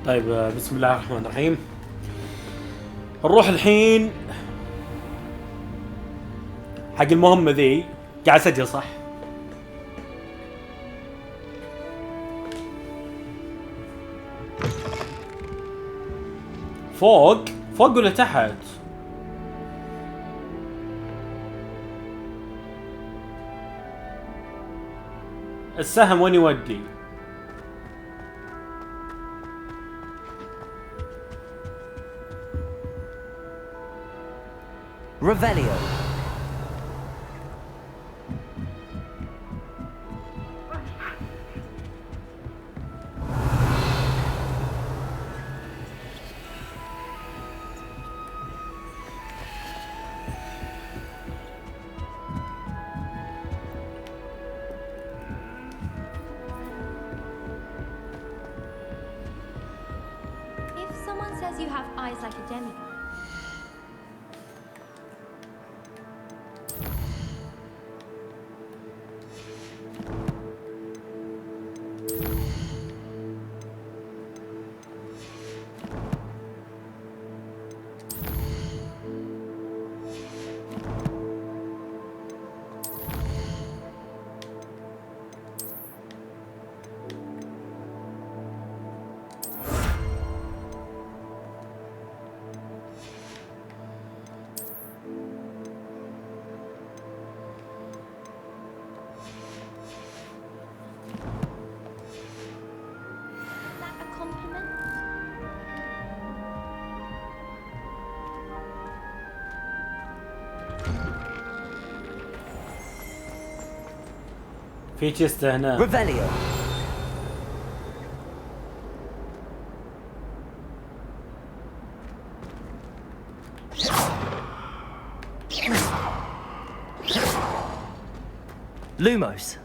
طيب بسم الله الرحمن الرحيم. نروح الحين حق المهمة ذي. قاعد اسجل صح؟ فوق ولا تحت؟ السهم وين يودي؟ Revelio. If someone says you have eyes like a demigod, is that a compliment? في تشيستا هنا. Revelio. Lumos.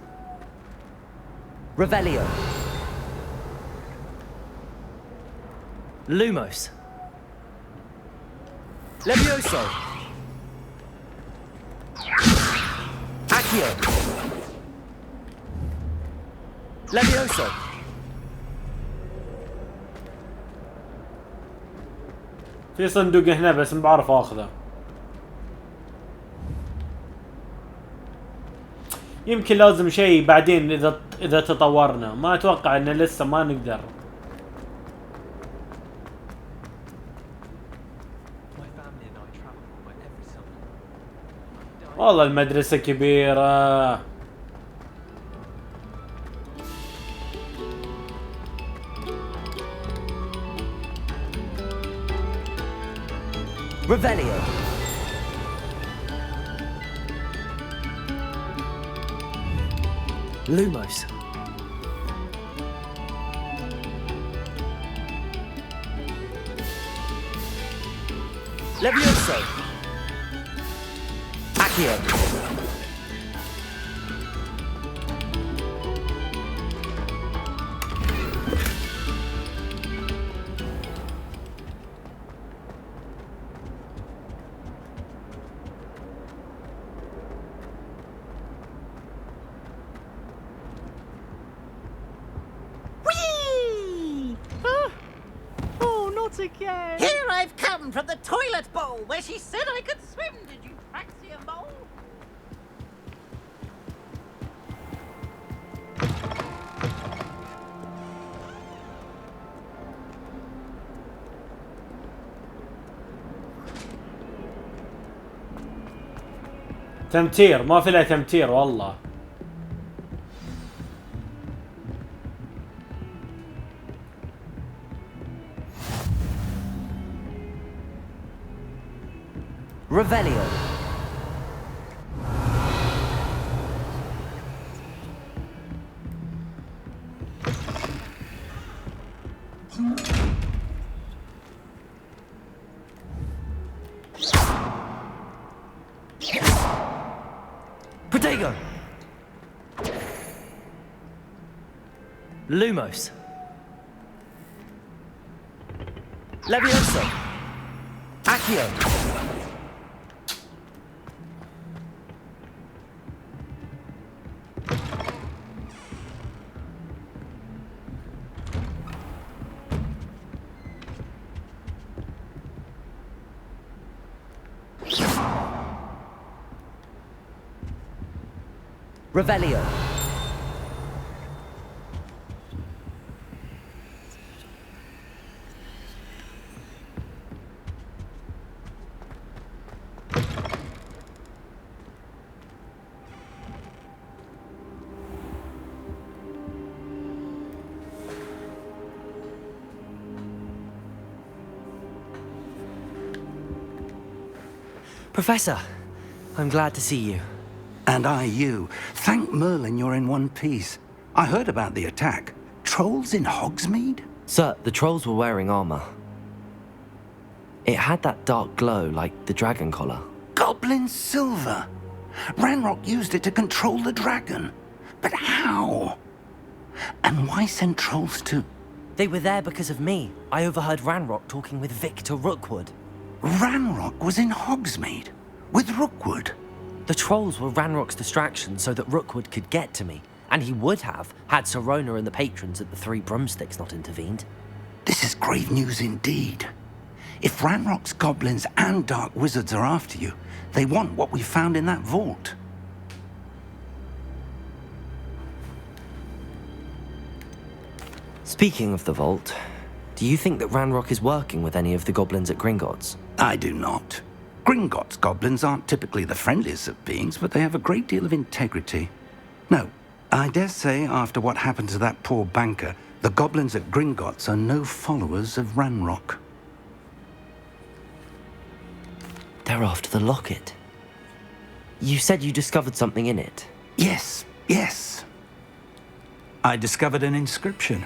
Revelio. Lumos. Levioso. Accio. Levioso. في صندوق هنا بس ما بعرف اخذه. يمكن لازم شيء بعدين اذا تطورنا. ما اتوقع ان لسه ما نقدر. والله المدرسة كبيرة. Revelio. Lumos. Levioso. Accio. Whee! Oh, not again! Here I've come from the toilet bowl where she said I could swim. Did you Praxia mole? تمتير ما في له تمتير والله. Revelio. Protego. Lumos. Levioso. Accio. Revelio. Professor, I'm glad to see you. And I you. Thank Merlin you're in one piece. I heard about the attack. Trolls in Hogsmeade? Sir, the trolls were wearing armor. It had that dark glow like the dragon collar. Goblin silver. Ranrock used it to control the dragon. But how? And why send trolls to... They were there because of me. I overheard Ranrock talking with Victor Rookwood. Ranrock was in Hogsmeade? With Rookwood? The trolls were Ranrock's distraction so that Rookwood could get to me. And he would have, had Serona and the patrons at the Three Broomsticks not intervened. This is grave news indeed. If Ranrock's goblins and dark wizards are after you, they want what we found in that vault. Speaking of the vault, do you think that Ranrock is working with any of the goblins at Gringotts? I do not. Gringotts goblins aren't typically the friendliest of beings, but they have a great deal of integrity. No, I dare say after what happened to that poor banker, the goblins at Gringotts are no followers of Ranrock. They're after the locket. You said you discovered something in it. Yes. I discovered an inscription.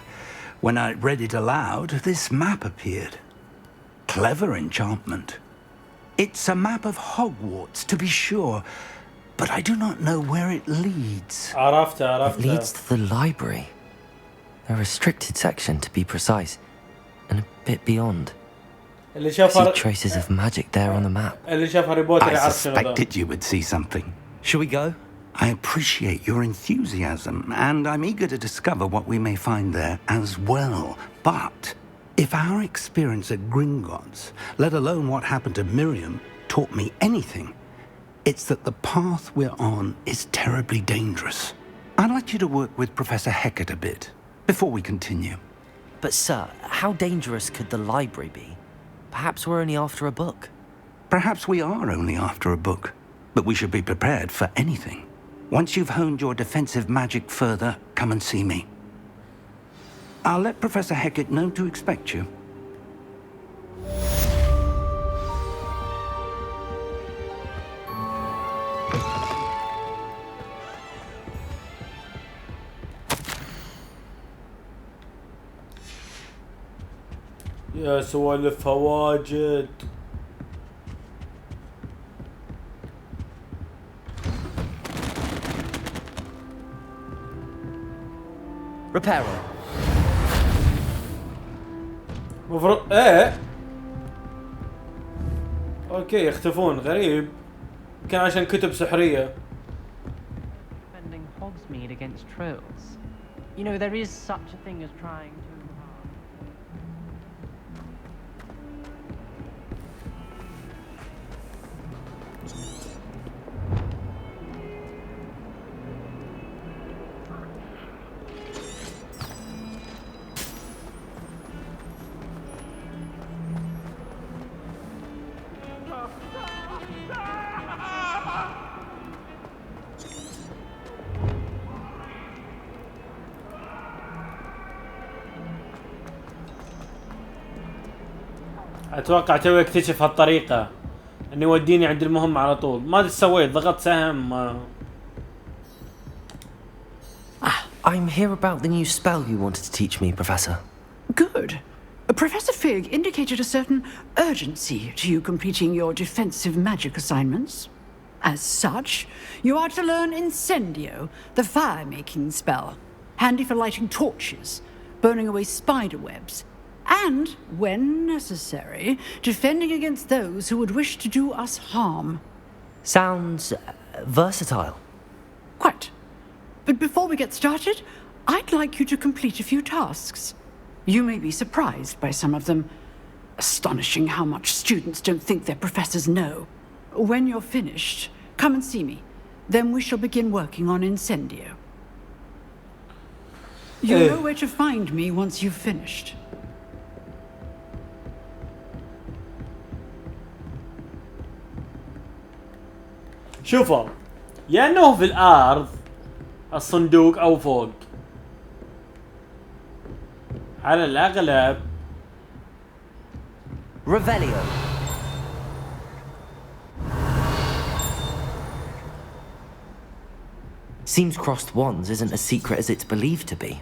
When I read it aloud, this map appeared. Clever enchantment. It's a map of Hogwarts, to be sure, but I do not know where it leads. عرفته. It leads to the library. A restricted section, to be precise, and a bit beyond. اللي I see شاف traces of magic there on the map. اللي شاف هاري بوتر I يعرف شنو ذا. suspected you would see something. Shall we go? I appreciate your enthusiasm, and I'm eager to discover what we may find there as well. But if our experience at Gringotts, let alone what happened to Miriam, taught me anything, it's that the path we're on is terribly dangerous. I'd like you to work with Professor Hecat a bit before we continue. But sir, how dangerous could the library be? Perhaps we're only after a book. Perhaps we are only after a book, but we should be prepared for anything. Once you've honed your defensive magic further, come and see me. I'll let Professor Hecat know to expect you. يا سوالف واجد. Reparo. مفروض ايه اوكي يختفون غريب يمكن عشان كتب سحرية. Defending Hogsmeade against trolls. You know, there is such a thing as trying to... اتوقع توي اكتشف هالطريقة انه يوديني عند المهمة على طول. ما ادري سويت ضغطت سهم ما... I'm here about the new spell you wanted to teach me, Professor. Good. Professor Fig indicated a certain urgency to you completing your defensive magic assignments. As such, you are to learn Incendio, the fire-making spell, handy for lighting torches, burning away spider webs, and, when necessary, defending against those who would wish to do us harm. Sounds versatile. Quite. But before we get started, I'd like you to complete a few tasks. You may be surprised by some of them. Astonishing how much students don't think their professors know. When you're finished, come and see me. then we shall begin working on Incendio. You know where to find me once you've finished. شوفوا يا انه في الارض الصندوق او فوق. على الاغلب Revelio. Seems crossed wands isn't as secret as it's believed to be.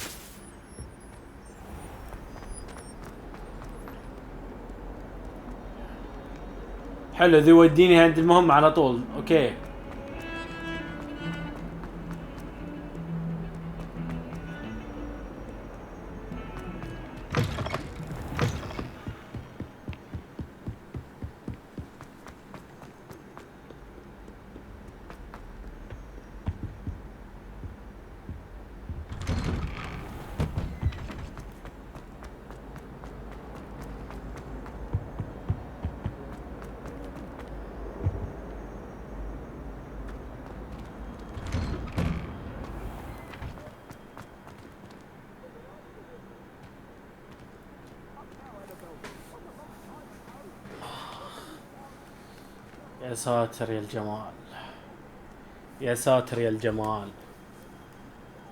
حلو ذي وديني عند المهم على طول. اوكي يا ساتر يا الجمال، يا ساتر يا الجمال،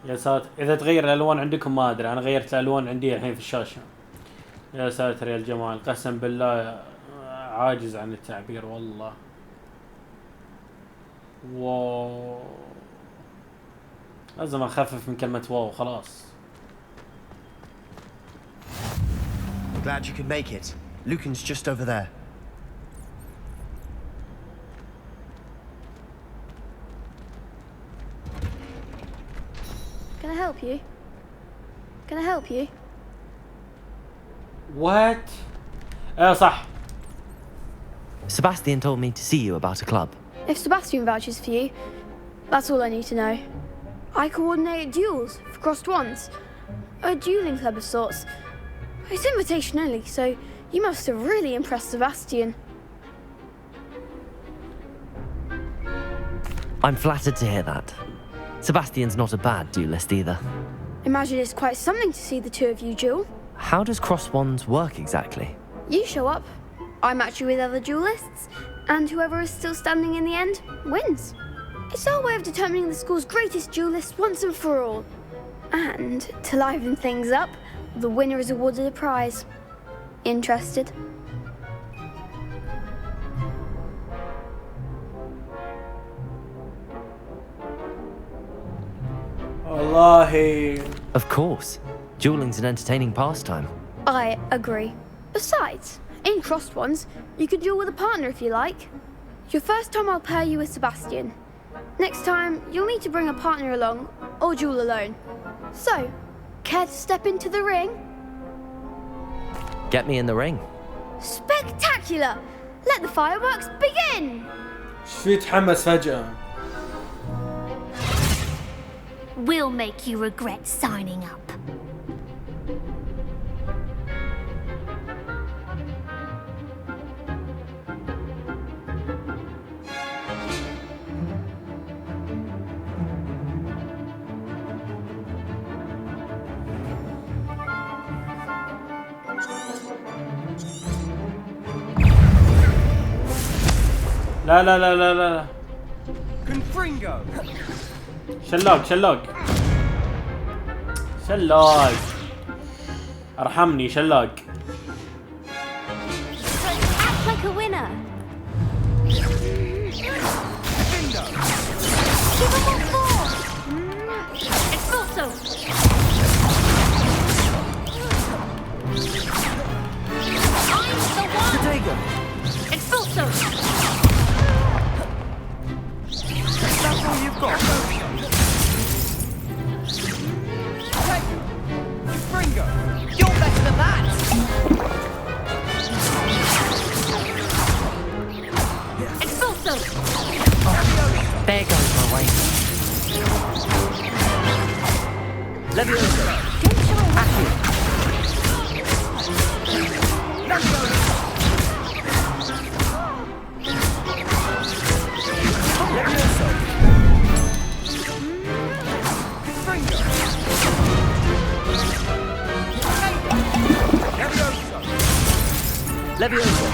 يا ساتر. اذا تغير الالوان عندكم ما ادري، انا غيرت الالوان عندي الحين في الشاشة. يا ساتر يا الجمال، قسم بالله عاجز عن التعبير والله. واو، لازم اخفف من كلمة واو خلاص. Glad you could make it. Lucan's just over there. Can I help you? Can I help you? What? صح. Sebastian told me to see you about a club. If Sebastian vouches for you, that's all I need to know. I coordinate duels for crossed wands. A dueling club of sorts. It's invitation only, so you must have really impressed Sebastian. I'm flattered to hear that. Sebastian's not a bad duelist either. Imagine it's quite something to see the two of you duel. How does cross wands work exactly? You show up, I match you with other duelists, and whoever is still standing in the end wins. It's our way of determining the school's greatest duelist once and for all. And to liven things up, the winner is awarded a prize. Interested? Wallahi. Of course. Dueling's an entertaining pastime. I agree. Besides, in crossed ones, you could duel with a partner if you like. Your first time I'll pair you with Sebastian. Next time, you'll need to bring a partner along, or duel alone. So, care to step into the ring? Get me in the ring. Spectacular! Let the fireworks begin! ايش في تحمس فجأة؟ We'll make you regret signing up. لا لا لا لا لا. Confringo! شلاق شلاق شلاق، ارحمني شلاق. Act like a winner. Give them all four. Expulso. I'm the one. Protego! Expulso. That's all you've got. Confringo! You're better than that! Expulso. There goes my way. Levioso! Accio! Levioso! Leviosa!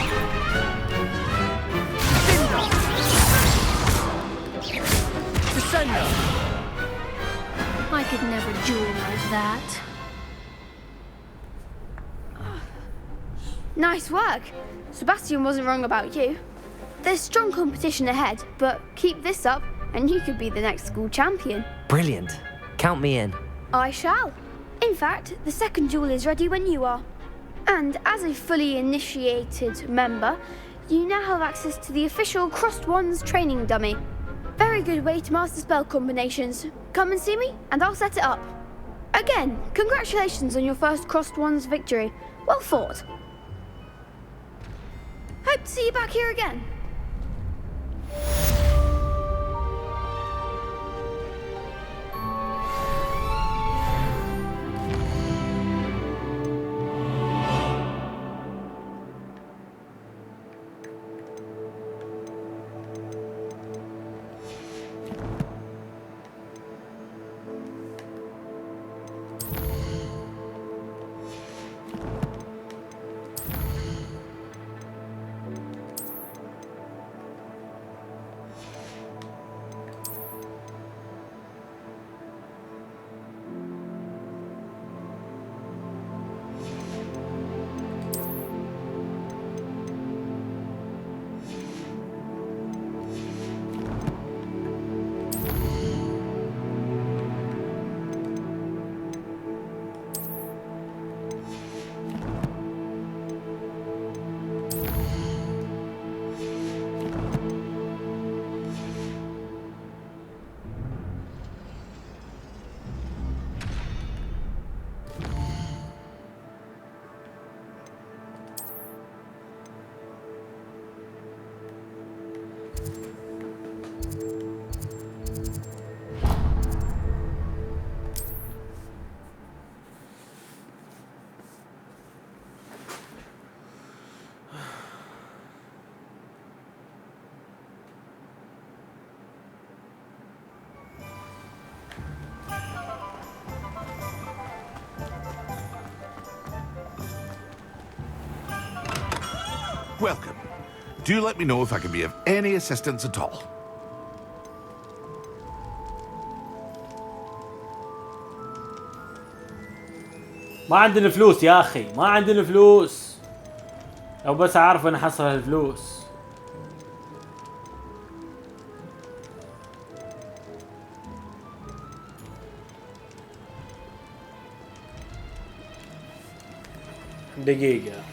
Descendo! I could never duel like that. Nice work. Sebastian wasn't wrong about you. There's strong competition ahead, but keep this up and you could be the next school champion. Brilliant. Count me in. I shall. In fact, the second duel is ready when you are. And as a fully initiated member, you now have access to the official Crossed Wands training dummy. Very good way to master spell combinations. Come and see me, and I'll set it up. Again, congratulations on your first Crossed Wands victory. Well fought. Hope to see you back here again. Welcome. Do let me know if I can be of any assistance at all. ما عندنا فلوس يا اخي، ما عندنا فلوس. لو بس اعرف انا احصل هالفلوس. دقيقة.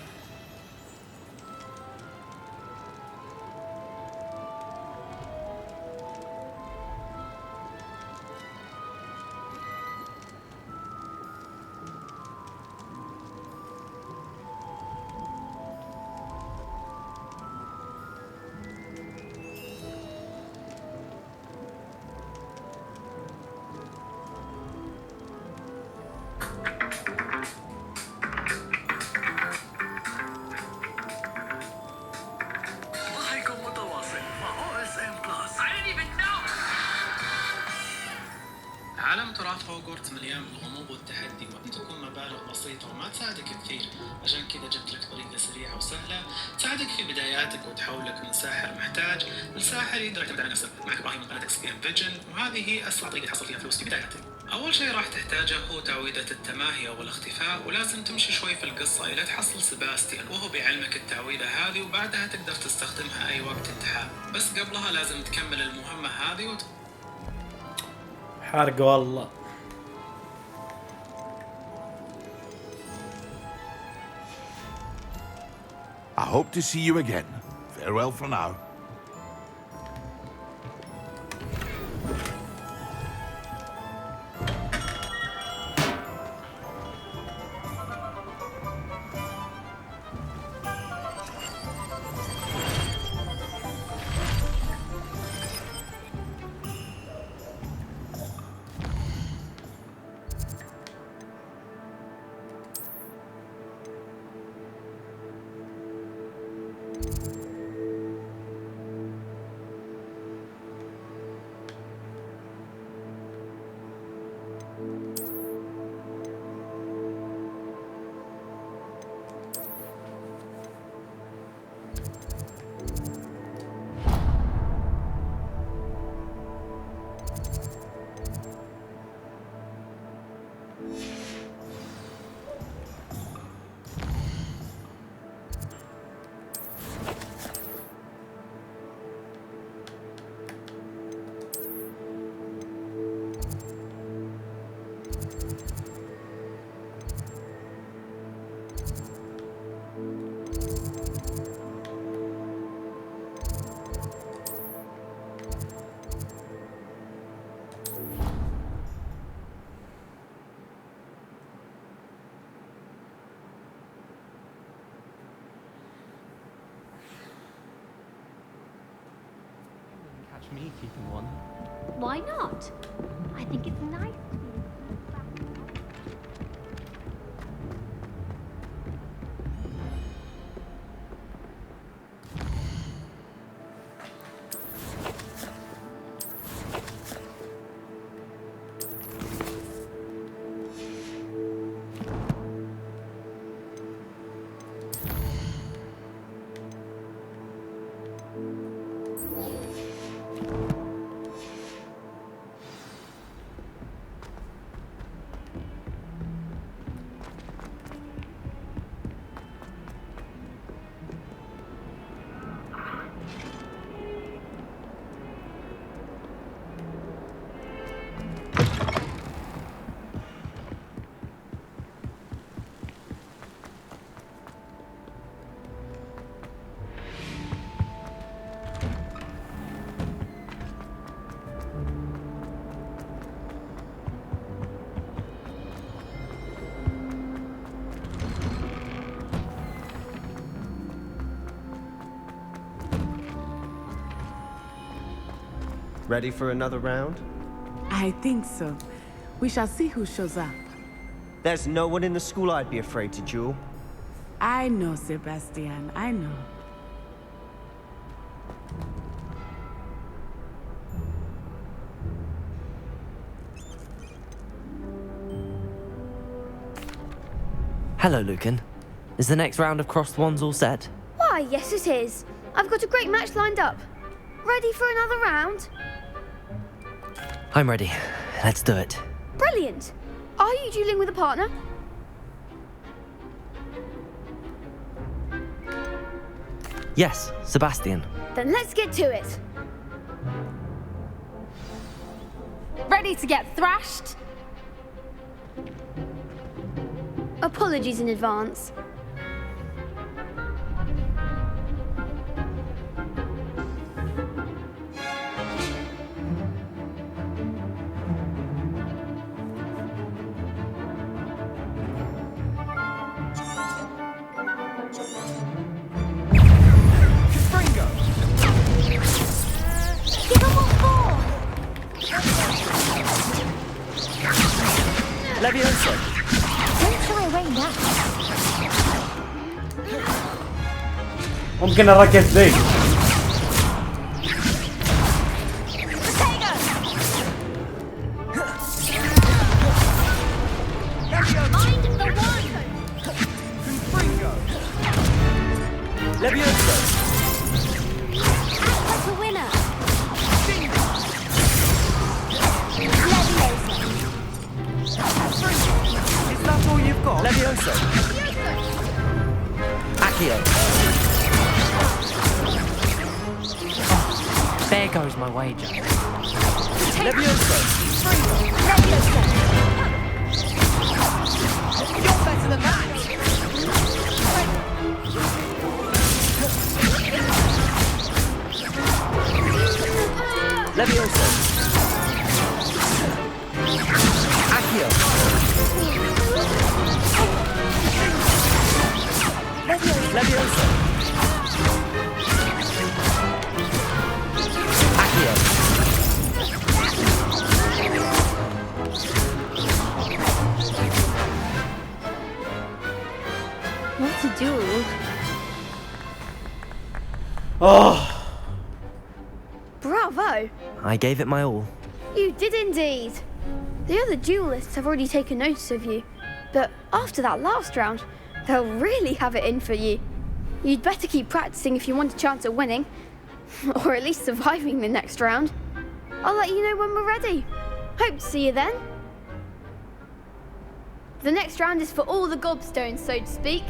عالم تراث هوغورتس مليان بالغموض والتحدي، وأن تكون مبالغ بسيطة وما تساعدك كثير. عشان كذا جبت لك طريقة سريعة وسهلة تساعدك في بداياتك وتحولك من ساحر محتاج لساحر يقدر يعتمد على نفسه. معك إبراهيم من قناة إكس جيم فيجن، وهذه هي أسرع طريقة تحصل فيها فلوس في بداياتك. أول شيء راح تحتاجه هو تعويذة التماهي أو الاختفاء، ولازم تمشي شوي في القصة إلى تحصل سيباستيان وهو بيعلمك التعويذة هذه، وبعدها تقدر تستخدمها أي وقت انت حاب. بس قبلها لازم تكمل المهمة هذه حرق والله. I hope to see you again. Farewell for now. me keeping one. Why not? I think it's nice. Ready for another round? I think so. We shall see who shows up. There's no one in the school I'd be afraid to duel. I know, Sebastian. I know. Hello, Lucan. Is the next round of crossed wands all set? Why, yes it is. I've got a great match lined up. Ready for another round? I'm ready. Let's do it. Brilliant. Are you dueling with a partner? Yes, Sebastian. Then let's get to it. Ready to get thrashed? Apologies in advance. Give them what for! Levioso! Don't shy away now. ممكن اركز ذي. Mind the one! Levioso! Act like a winner! Leviosa! Is that all you've got? Levioso! Accio! There goes my wager. Levioso! Leviosa! You're better than that! Levioso! Accio! Levioso! Accio! What a duel. Oh, Bravo. I gave it my all. You did indeed. The other duelists have already taken notice of you, but after that last round, they'll really have it in for you. You'd better keep practicing if you want a chance at winning, or at least surviving the next round. I'll let you know when we're ready. Hope to see you then. The next round is for all the gobstones, so to speak.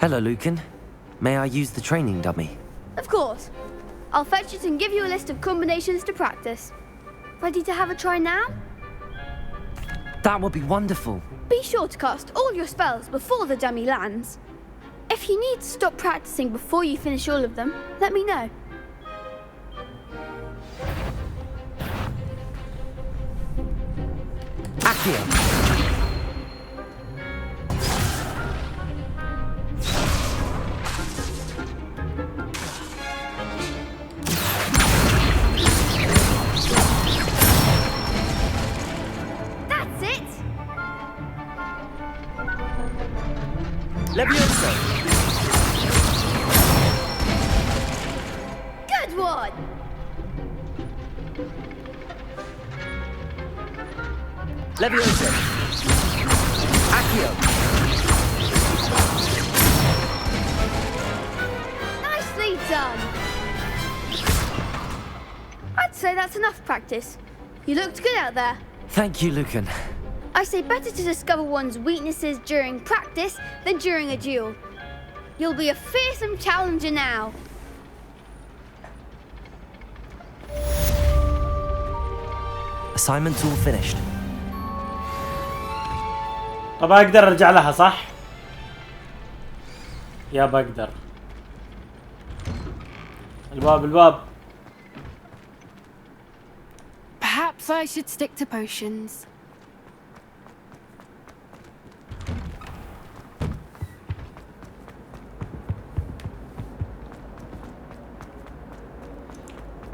Hello, Lucan. May I use the training dummy? Of course. I'll fetch it and give you a list of combinations to practice. Ready to have a try now? That would be wonderful. Be sure to cast all your spells before the dummy lands. If you need to stop practicing before you finish all of them, let me know. Accio! That's it! Levioso! Good one! Levioso! Accio! Nicely done! I'd say that's enough practice. You looked good out there. Thank you, Lucan. I say better to discover one's weaknesses during practice than during a duel. You'll be a fearsome challenger now. Assignment's all finished. طب اقدر ارجع لها صح؟ يا بقدر. الباب. Perhaps I should stick to potions.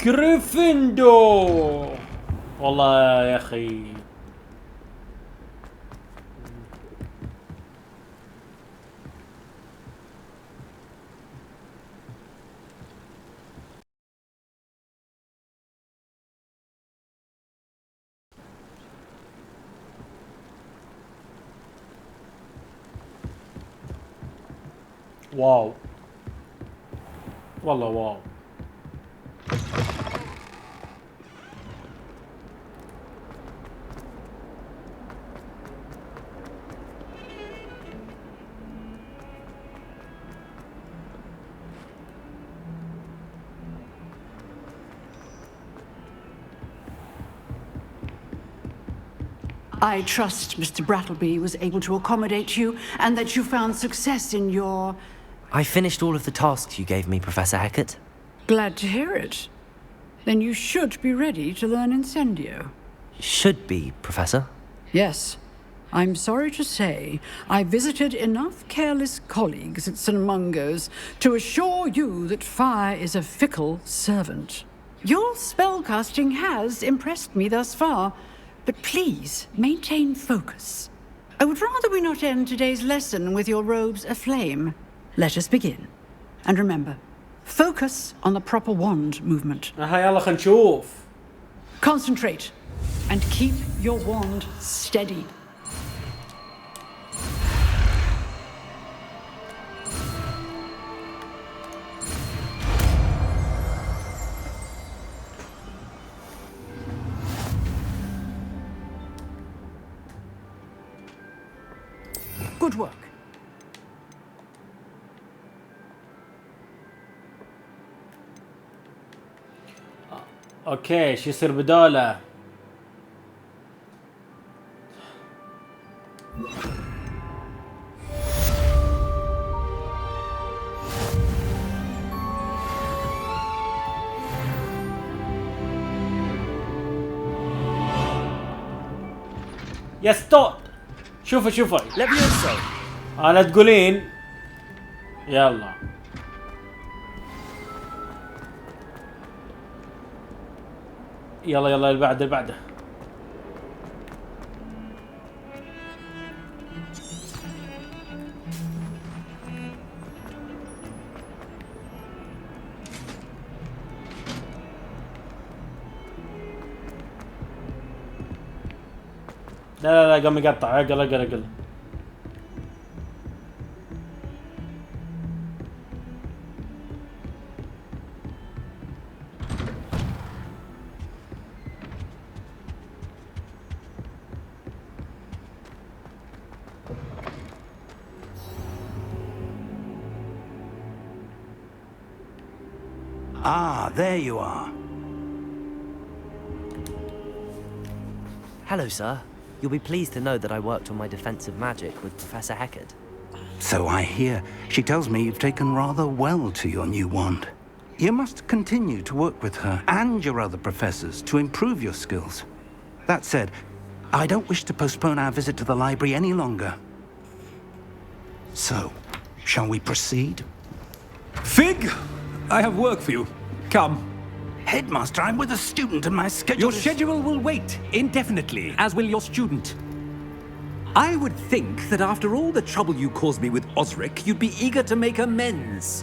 كريفندو والله يا اخي. واو والله واو. I trust Mr. Brattleby was able to accommodate you and that you found success in your... I finished all of the tasks you gave me, Professor Hecat. Glad to hear it. Then you should be ready to learn Incendio. Should be, Professor. Yes. I'm sorry to say, I visited enough careless colleagues at St. Mungo's to assure you that fire is a fickle servant. Your spellcasting has impressed me thus far, but please maintain focus. I would rather we not end today's lesson with your robes aflame. Let us begin. And remember, focus on the proper wand movement. يلا خلينا نشوف. Concentrate and keep your wand steady. Good work. اوكي شو يصير بدوله؟ يا ستوب. شوفي ليفيوسو. لا تقولين. يلا يلا اللي بعده. لا قام يقطع. اقل. Ah, there you are. Hello, sir. You'll be pleased to know that I worked on my defensive magic with Professor Heckard. So I hear. She tells me you've taken rather well to your new wand. You must continue to work with her and your other professors to improve your skills. That said, I don't wish to postpone our visit to the library any longer. So, shall we proceed? Fig, I have work for you. Come. Headmaster, I'm with a student and my schedule Your schedule will wait indefinitely, as will your student. I would think that after all the trouble you caused me with Osric, you'd be eager to make amends.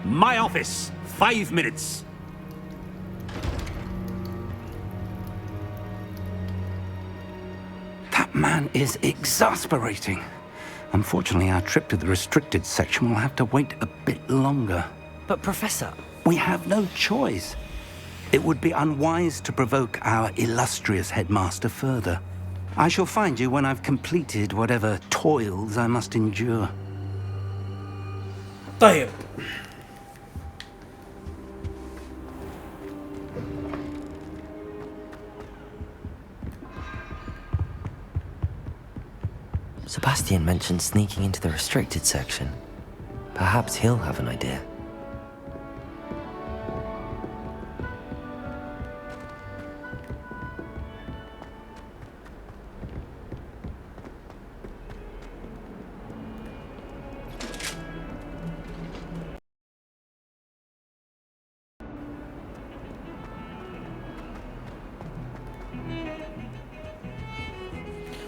My office, 5 minutes. That man is exasperating. Unfortunately, our trip to the restricted section will have to wait a bit longer. But Professor... We have no choice. It would be unwise to provoke our illustrious headmaster further. I shall find you when I've completed whatever toils I must endure. طيب. Sebastian mentioned sneaking into the restricted section. Perhaps he'll have an idea.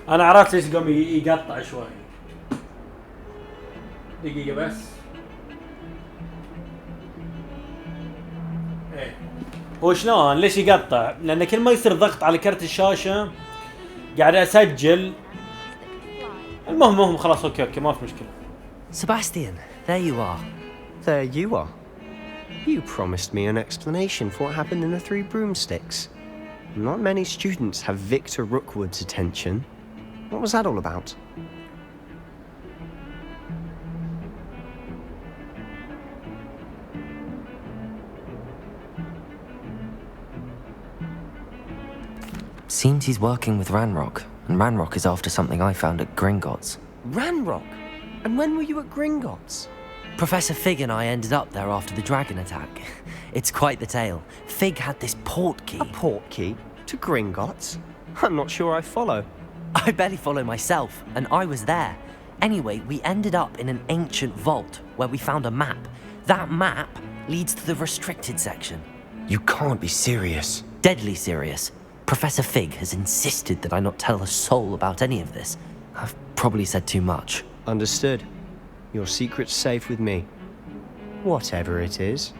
انا عرفت ليش قام يقطع شوي. دقيقة بس. ايه هو شلون ليش يقطع؟ لان كل ما يصير ضغط على كرت الشاشة قاعد اسجل. المهم خلاص اوكي ما في مشكلة. Sebastian, there you are. There you are. You promised me an explanation for what happened in the Three Broomsticks. Not many students have Victor Rookwood's attention. What was that all about? Seems he's working with Ranrock, and Ranrock is after something I found at Gringotts. Ranrock? And when were you at Gringotts? Professor Fig and I ended up there after the dragon attack. It's quite the tale. Fig had this port key. A port key? To Gringotts? I'm not sure I follow. I barely follow myself, and I was there. Anyway, we ended up in an ancient vault where we found a map. That map leads to the restricted section. You can't be serious. Deadly serious. Professor Fig has insisted that I not tell a soul about any of this. I've probably said too much. Understood. Your secret's safe with me. Whatever it is.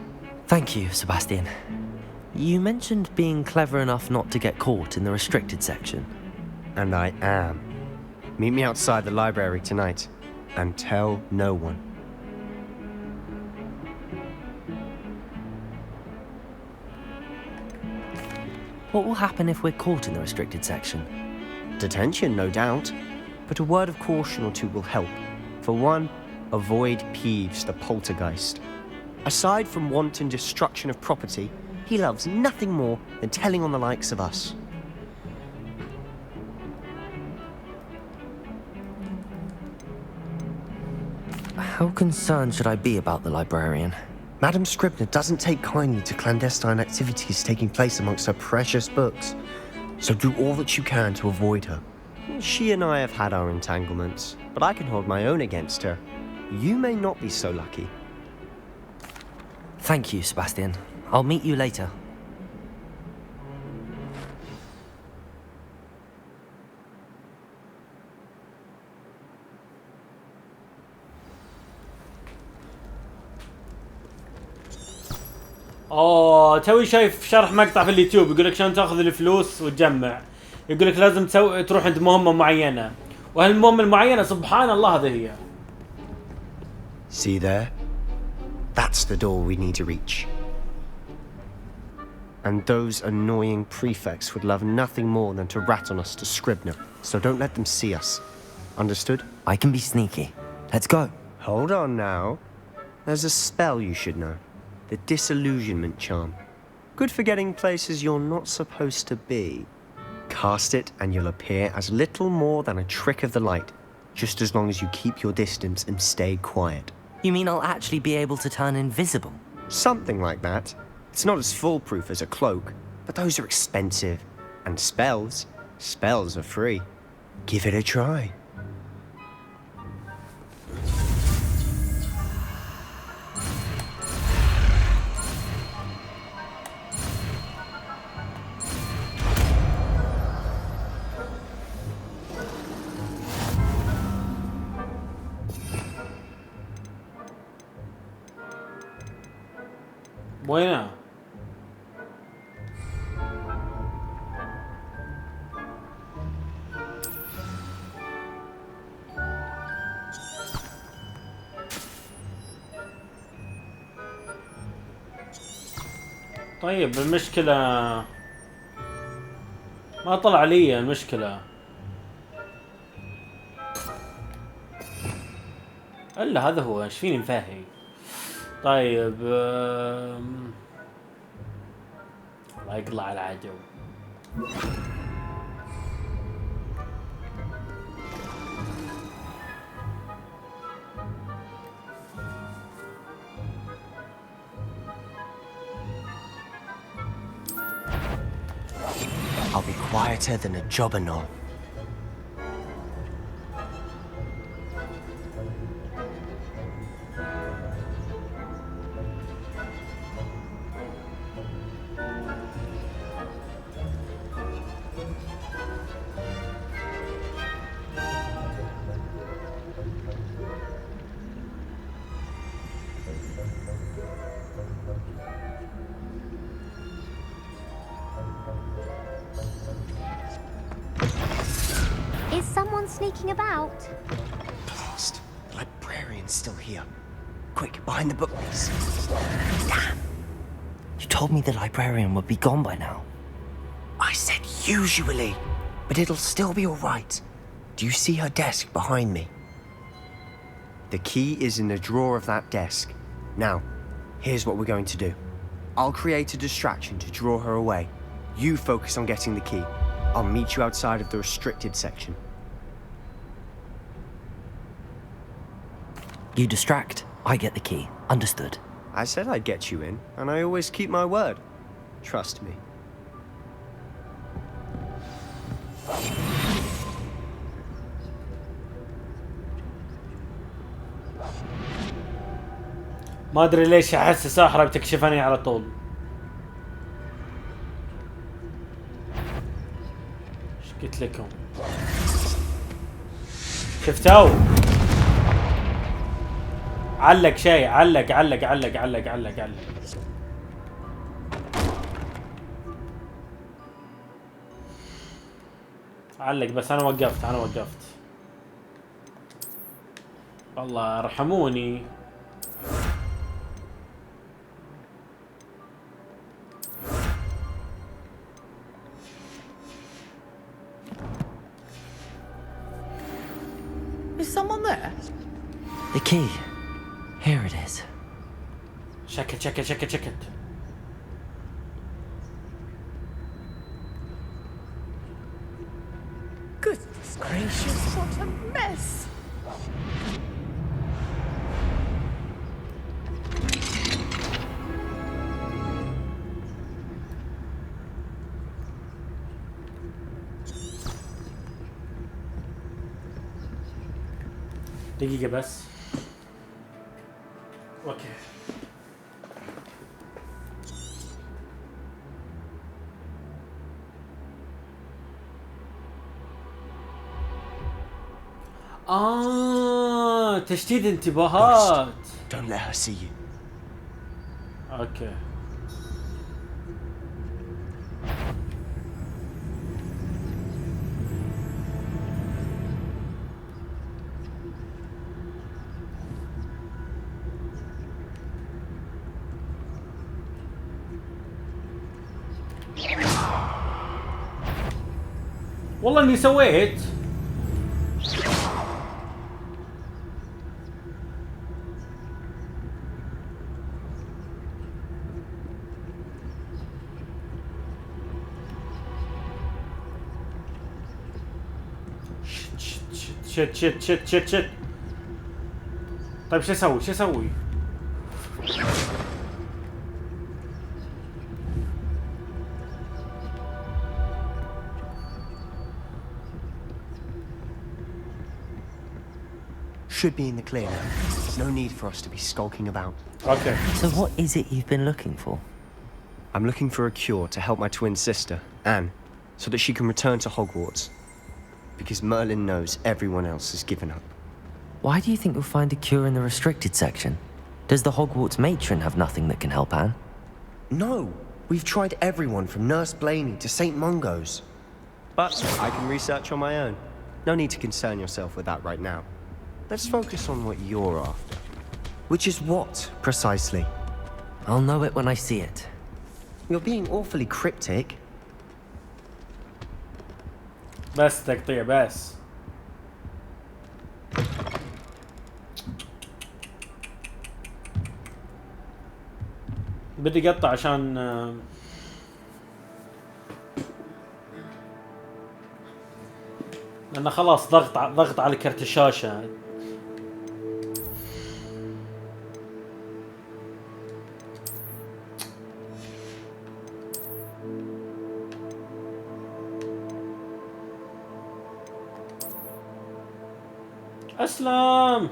Thank you, Sebastian. You mentioned being clever enough not to get caught in the restricted section. And I am. Meet me outside the library tonight, and tell no one. What will happen if we're caught in the restricted section? Detention, no doubt. But a word of caution or two will help. For one, avoid Peeves, the poltergeist. Aside from wanton destruction of property, he loves nothing more than telling on the likes of us. How concerned should I be about the librarian? Madame Scribner doesn't take kindly to clandestine activities taking place amongst her precious books, so do all that you can to avoid her. She and I have had our entanglements, but I can hold my own against her. You may not be so lucky. Thank you, Sebastian. I'll meet you later. توي شايف شرح مقطع في اليوتيوب يقول لك شلون تاخذ الفلوس وتجمع. يقول لك لازم تروح عند مهمة معينة، وهالمهمة المعينة سبحان الله هذه هي. See there? That's the door we need to reach. And those annoying prefects would love nothing more than to rat on us to Scribner, so don't let them see us. Understood? I can be sneaky. Let's go. Hold on now. There's a spell you should know. The disillusionment charm. Good for getting places you're not supposed to be. Cast it and you'll appear as little more than a trick of the light, just as long as you keep your distance and stay quiet. You mean I'll actually be able to turn invisible? Something like that. It's not as foolproof as a cloak, but those are expensive. And spells are free. Give it a try. وينها؟ طيب المشكلة ما طلع لي المشكلة الا هذا هو. ايش فيني مفهي؟ طيب الله يقلع العدو. I'll be quieter than a jobberknoll. Is someone sneaking about? Blast. The librarian's still here. Quick, behind the bookcase. Damn. You told me the librarian would be gone by now. I said usually, but it'll still be all right. Do you see her desk behind me? The key is in the drawer of that desk. Now, here's what we're going to do. I'll create a distraction to draw her away. You focus on getting the key. I'll meet you outside of the restricted section. You distract, I get the key. Understood. I said I'd get you in, and I always keep my word. Trust me. ما ادري ليش احس ساحرة بتكشفني على طول. ايش قلت لكم؟ شفتوا؟ علق شيء، علق علق علق علق علق علق. علق بس انا وقفت، انا وقفت. والله ارحموني. Is someone there? The key. Here it is. شكت شكت شكت شكت. Goodness gracious, what a mess! دقيقة بس. اوكي. تشتيت انتباهات. Don't let her see you. اوكي. والله اني سويت. شت. طيب شو اسوي؟ Should be in the clear now. There's no need for us to be skulking about. Okay. So what is it you've been looking for? I'm looking for a cure to help my twin sister, Anne, so that she can return to Hogwarts. Because Merlin knows everyone else has given up. Why do you think you'll find a cure in the restricted section? Does the Hogwarts matron have nothing that can help Anne? No! We've tried everyone from Nurse Blaney to St. Mungo's. But I can research on my own. No need to concern yourself with that right now. Let's focus on what you're after. Which is what, precisely? I'll know it when I see it. You're being awfully cryptic. بس تقطيع بس. بدي اقطع عشان لأنه خلاص ضغط على كرت الشاشة. أسلم.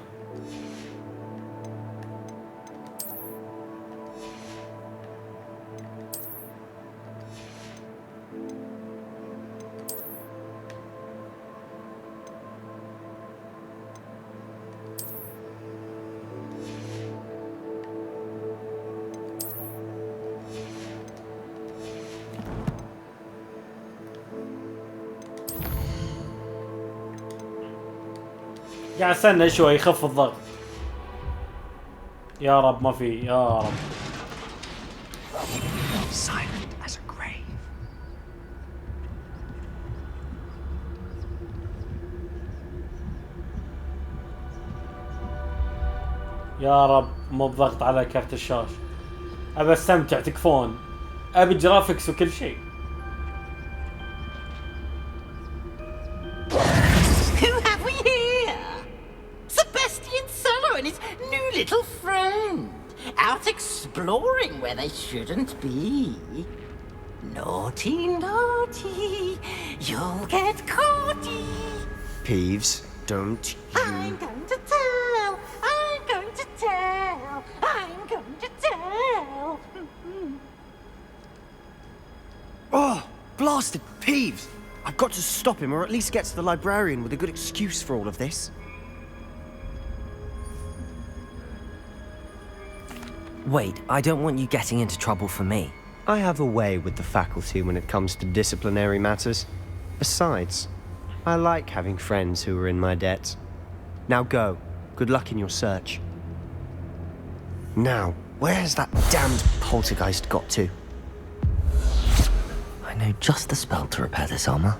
قاعد استنى شوي يخف الضغط. يا رب ما في، يا رب. Silent as a grave. يا رب مو بضغط على كرت الشاشة. ابى استمتع، تكفون. ابي جرافيكس وكل شيء. Who have we here? Sebastian Sallow and his new little friend. Out exploring where they shouldn't be. Naughty, naughty. You'll get caughty. Peeves, don't you... I'm going to tell. I'm going to tell. I'm going to tell. Oh, blasted Peeves! I've got to stop him, or at least get to the librarian with a good excuse for all of this. Wait, I don't want you getting into trouble for me. I have a way with the faculty when it comes to disciplinary matters. Besides, I like having friends who are in my debt. Now go. Good luck in your search. Now, where's that damned poltergeist got to? I know just the spell to repair this armor.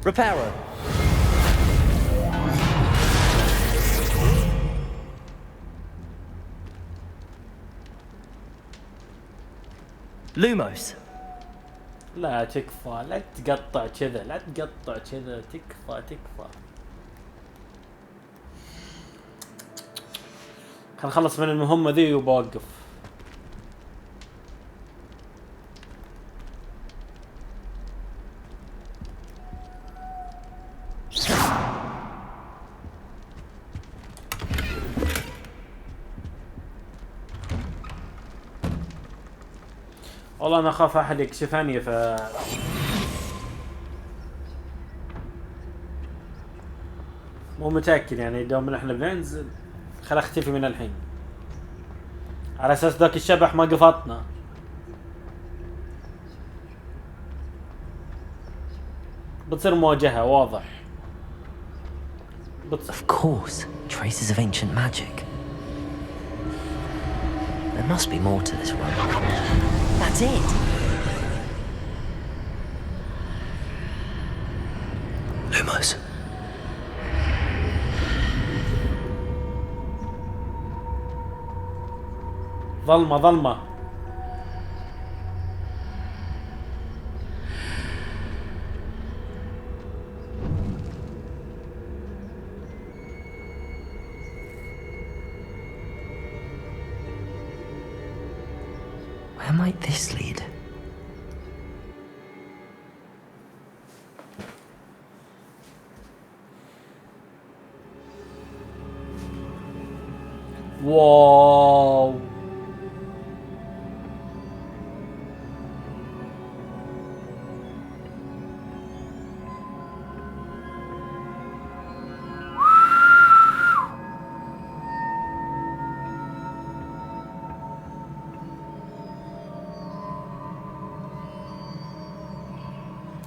Reparo. Lumos. لا تكفى، لا تقطع كذا، لا تقطع كذا، تكفى. خل نخلص من المهمة ذي وبوقف. والله انا اخاف احد يكشفني ف مو متاكد يعني دوم احنا بننزل. خل اختفي من الحين على اساس ذاك الشبح ما قفطنا. بتصير مواجهة واضح. Of course, traces of ancient magic. There must be more to this one. That's it! Lumos. ظلمة. Where might this lead? واو.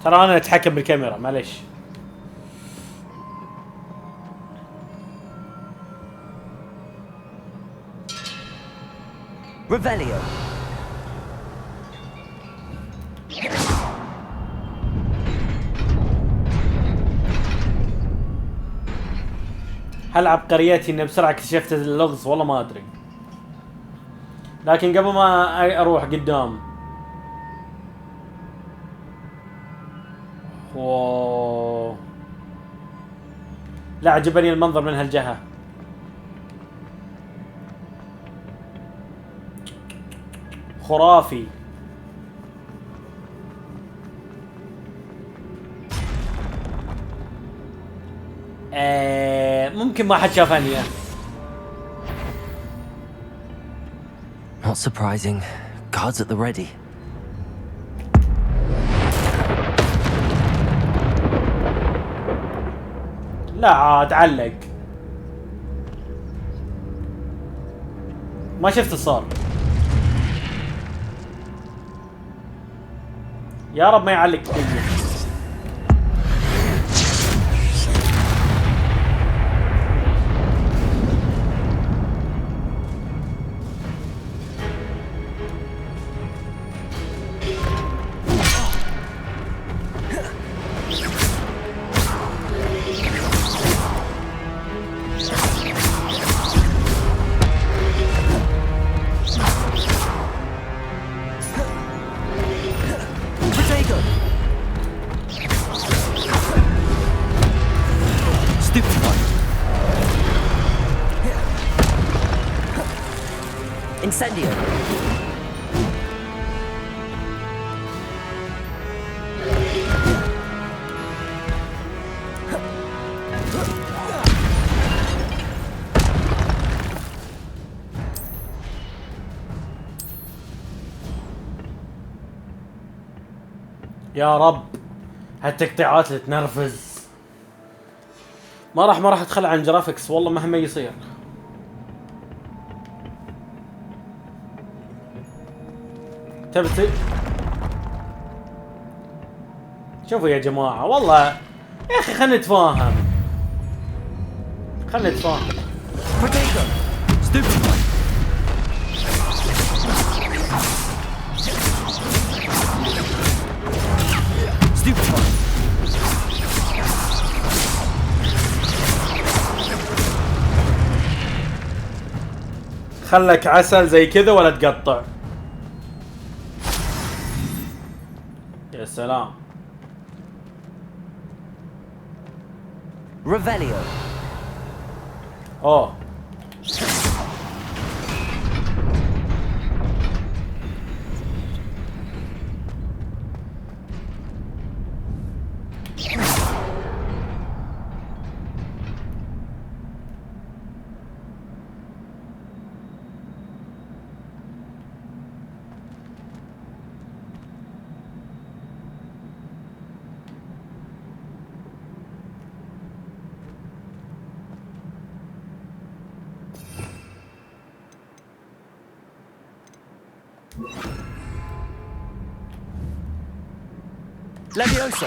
ترى انا اتحكم بالكاميرا معليش. Revelio. هل عبقريتي اني بسرعة اكتشفت اللغز والله ما ادري. لكن قبل ما اروح قدام. واو. لا عجبني المنظر من هالجهة. خرافي. ممكن ما حد شاف انيا. Not surprising. Guards at the ready. لا عاد علق. ما شفت صار. يا رب ما يعلق دقيقة. Incendio. يا رب هالتقطيعات اللي تنرفز. ما راح اتخلى عن جرافيكس والله مهما يصير. تبتي شوفوا يا جماعة والله يا اخي خلنا نتفاهم. خلك عسل زي كذا ولا تقطع. يا سلام. Revelio. اوه Levioso.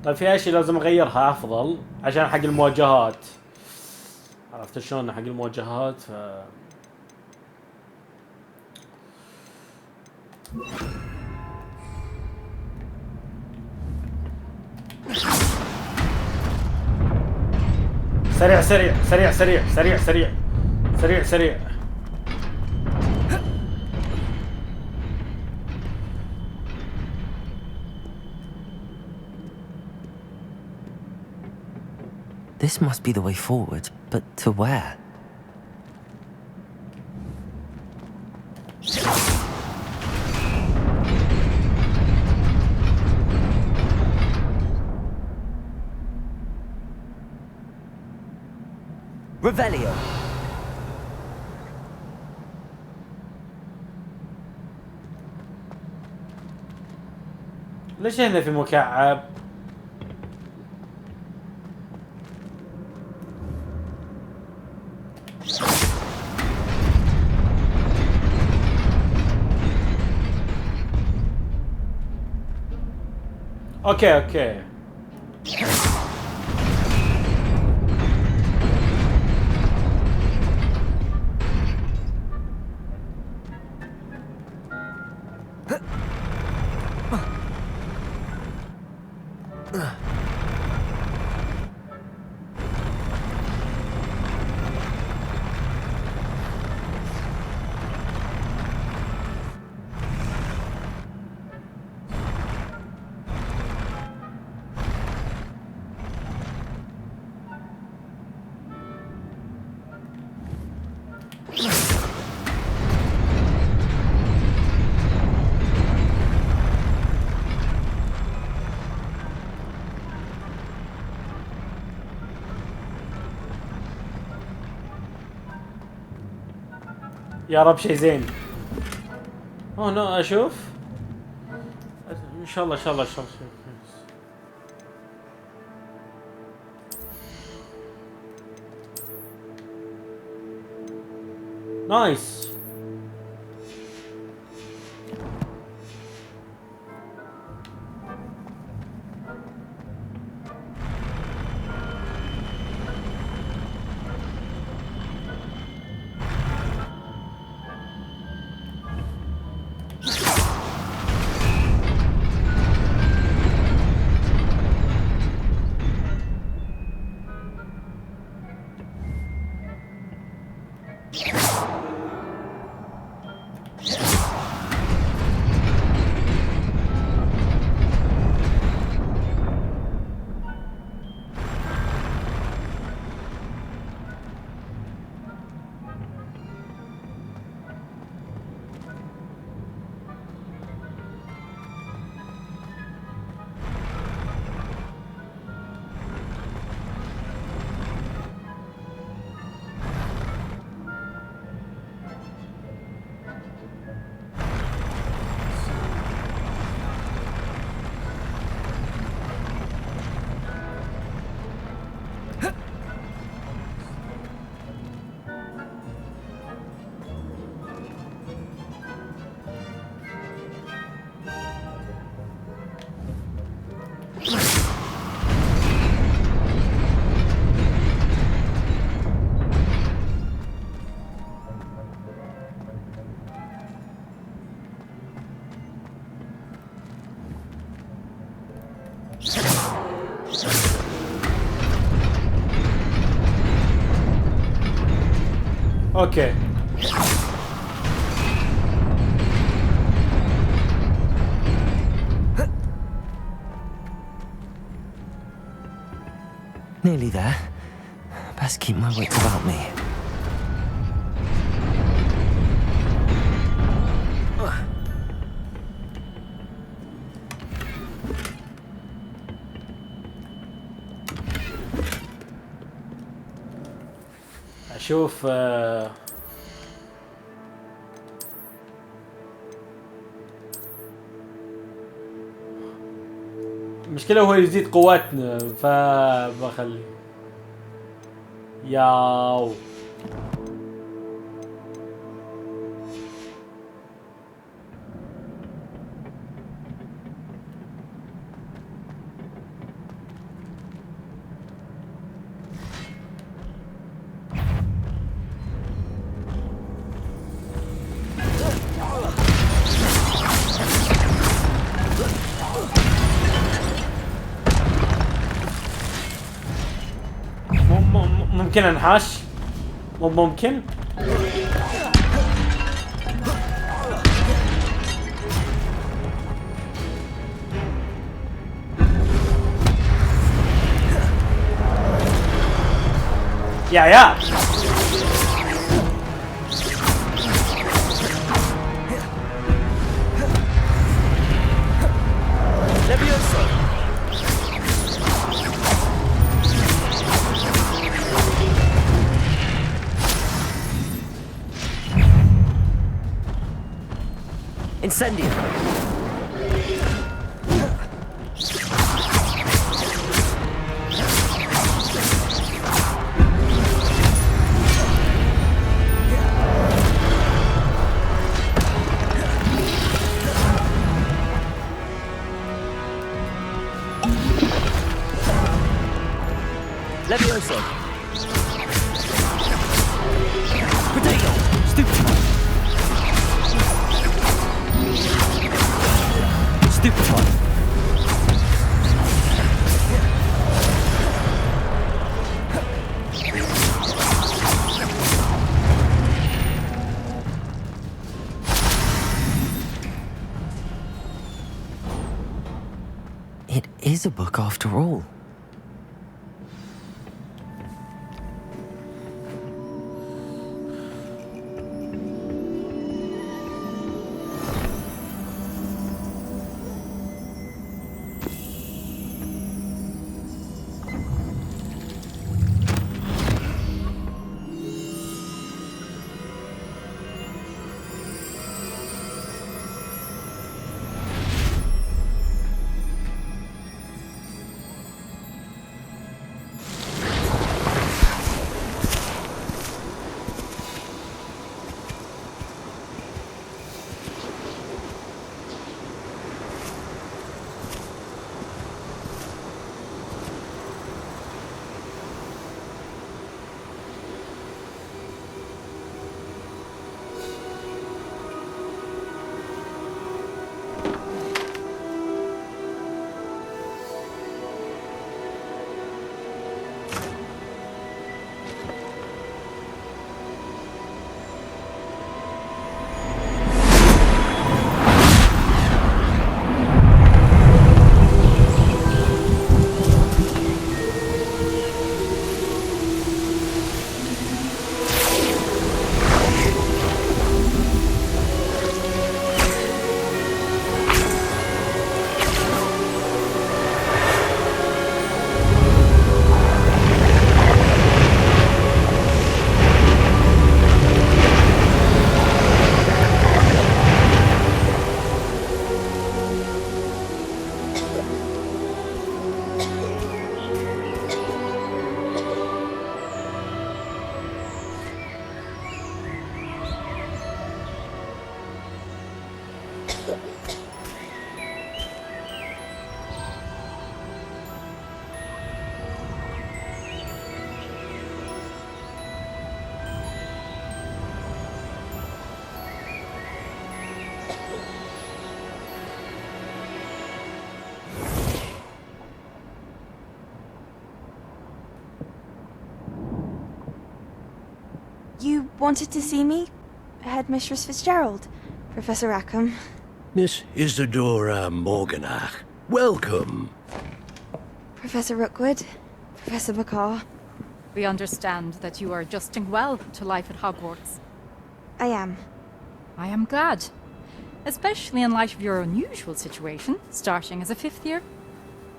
طيب في اشياء لازم اغيرها افضل عشان حق المواجهات. عرفت شلون حق المواجهات سريع سريع سريع سريع سريع سريع سريع سريع. This must be the way forward, but to where? Revelio. ليش هنا في مكعب؟ اوكي اوكي. يا رب شيء زين. هنا اشوف ان شاء الله ان شاء الله ان شاء الله. نايس. اوكي. Nearly there. Best keep my wits about me. اشوف المشكلة هو يزيد قواتنا فبخلي ياو. ممكن انحاش؟ مو ممكن؟ يا Incendio. Levioso. Potato. Stupefy. Stupefy. It is a book after all. You wanted to see me? Headmistress Fitzgerald? Professor Rackham? Miss Isadora Morganach, welcome. Professor Rookwood? Professor Bakar? We understand that you are adjusting well to life at Hogwarts. I am. I am glad. Especially in light of your unusual situation, starting as a 5th year.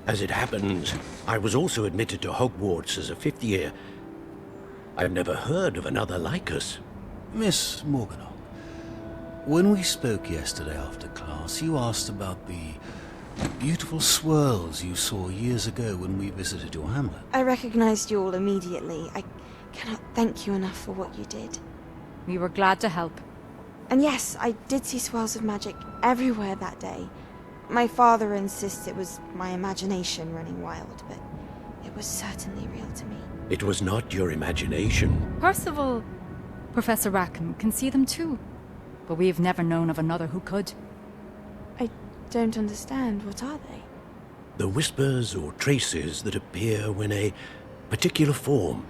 As it happens, I was also admitted to Hogwarts as a 5th year. I've never heard of another like us. Miss Morganach, when we spoke yesterday after class, you asked about the beautiful swirls you saw years ago when we visited your hamlet. I recognized you all immediately. I cannot thank you enough for what you did. We were glad to help. And yes, I did see swirls of magic everywhere that day. My father insists it was my imagination running wild, but it was certainly real to me. It was not your imagination. Percival, Professor Rackham can see them too. But we have never known of another who could. I don't understand. What are they? The whispers or traces that appear when a particular form,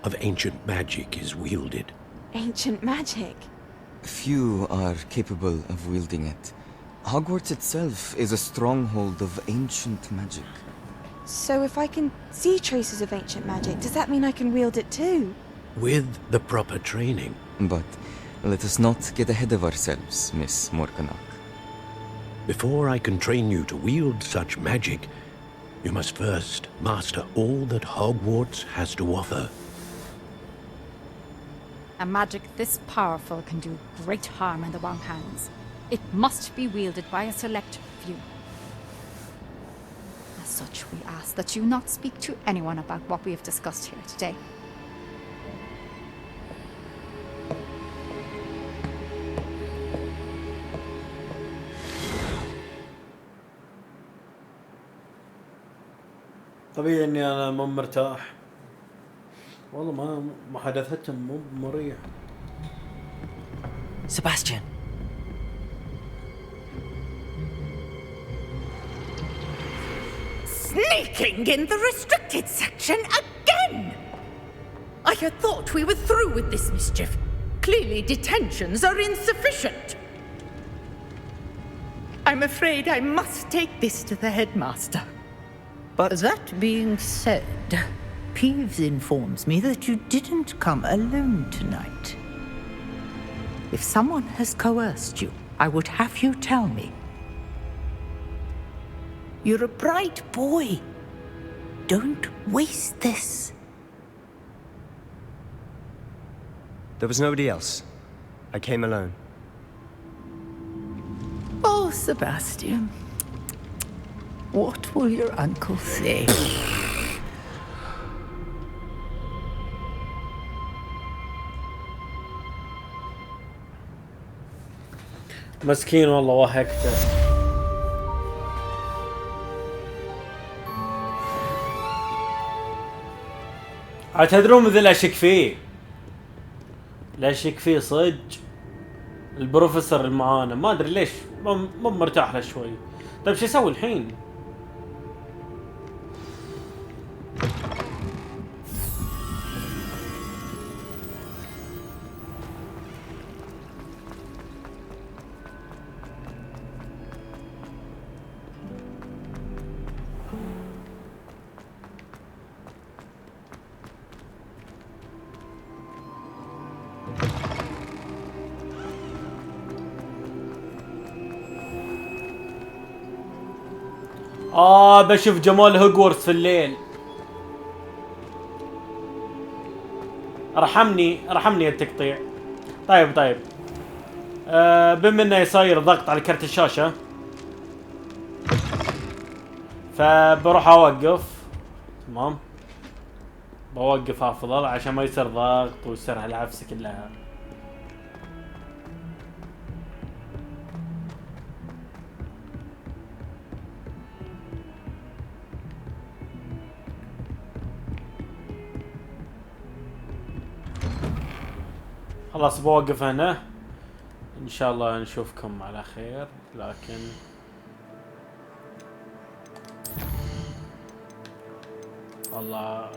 of ancient magic is wielded. Ancient magic? Few are capable of wielding it. Hogwarts itself is a stronghold of ancient magic. So if I can see traces of ancient magic, does that mean I can wield it too? With the proper training. But let us not get ahead of ourselves, Miss Morganach. Before I can train you to wield such magic, you must first master all that Hogwarts has to offer. A magic this powerful can do great harm in the wrong hands. It must be wielded by a select few. As such, we ask that you not speak to anyone about what we have discussed here today. طبيعي اني انا مو مرتاح والله ما حدثتهم مو مريح. Sebastian. Sneaking in the restricted section again! I had thought we were through with this mischief. Clearly detentions are insufficient. I'm afraid I must take this to the headmaster. But that being said, Peeves informs me that you didn't come alone tonight. If someone has coerced you, I would have you tell me. You're a bright boy. Don't waste this. There was nobody else. I came alone. Oh, Sebastian. What will your uncle say? مسكين والله وهكته. عاد تدرون مثل لا شك فيه. لا شك فيه صدق. البروفيسور المعانا ما ادري ليش مو مرتاح له شوي. طيب شو يسوي الحين؟ بشوف جمال هوغورتس في الليل. رحمني التقطيع. طيب بما انه يصير ضغط على كرت الشاشة فبروح اوقف. تمام بوقف افضل عشان ما يصير ضغط ويصير هالعفسة كلها. خلاص بوقف هنا. ان شاء الله نشوفكم على خير. لكن والله